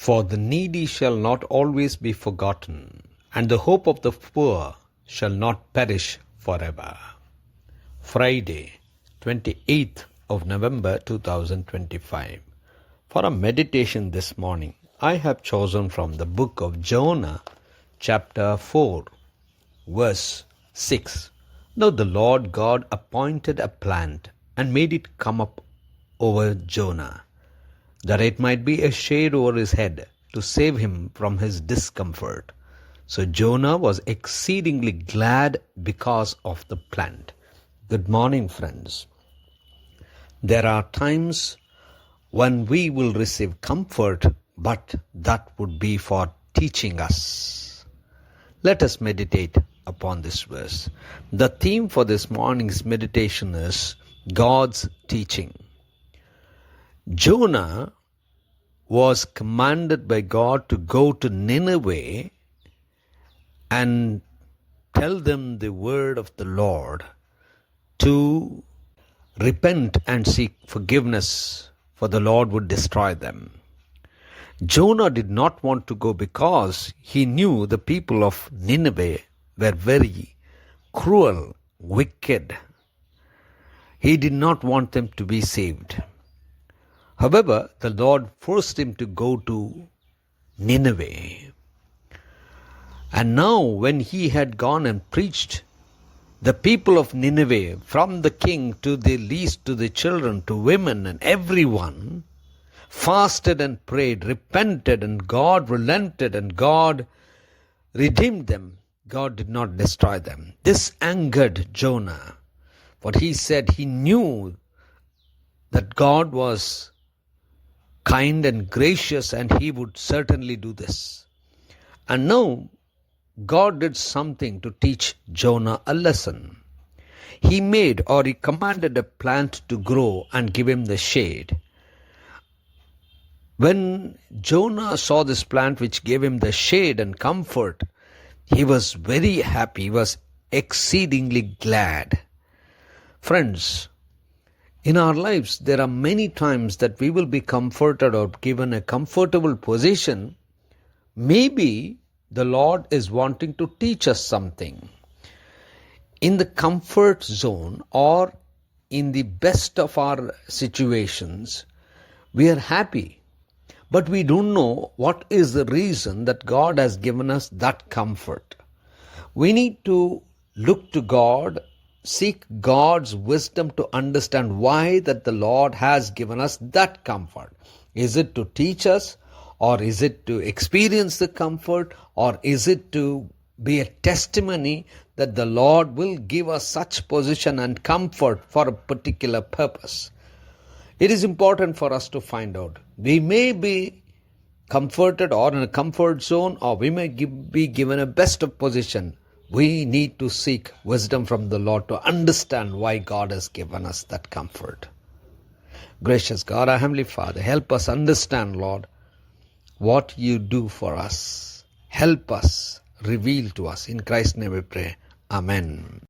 For the needy shall not always be forgotten, and the hope of the poor shall not perish forever. Friday, 28th of November 2025. For a meditation this morning, I have chosen from the book of Jonah, chapter 4, verse 6. Now the Lord God appointed a plant and made it come up over Jonah, that it might be a shade over his head to save him from his discomfort. So Jonah was exceedingly glad because of the plant. Good morning, friends. There are times when we will receive comfort, but that would be for teaching us. Let us meditate upon this verse. The theme for this morning's meditation is God's teaching. Jonah was commanded by God to go to Nineveh and tell them the word of the Lord, to repent and seek forgiveness, for the Lord would destroy them. Jonah did not want to go because he knew the people of Nineveh were very cruel, wicked. He did not want them to be saved. However, the Lord forced him to go to Nineveh. And now when he had gone and preached, the people of Nineveh, from the king to the least, to the children, to women and everyone, fasted and prayed, repented, and God relented and God redeemed them. God did not destroy them. This angered Jonah. What he said, he knew that God was kind and gracious and he would certainly do this. And now God did something to teach Jonah a lesson. He commanded a plant to grow and give him the shade. When Jonah saw this plant which gave him the shade and comfort, he was very happy. He was exceedingly glad. Friends, in our lives, there are many times that we will be comforted or given a comfortable position. Maybe the Lord is wanting to teach us something. In the comfort zone or in the best of our situations, we are happy. But we don't know what is the reason that God has given us that comfort. We need to look to God, seek God's wisdom to understand why that the Lord has given us that comfort. Is it to teach us? Or is it to experience the comfort? Or is it to be a testimony that the Lord will give us such position and comfort for a particular purpose? It is important for us to find out. We may be comforted or in a comfort zone, or we may be given a best of position. We need to seek wisdom from the Lord to understand why God has given us that comfort. Gracious God, our Heavenly Father, help us understand, Lord, what you do for us. Help us, reveal to us. In Christ's name we pray. Amen.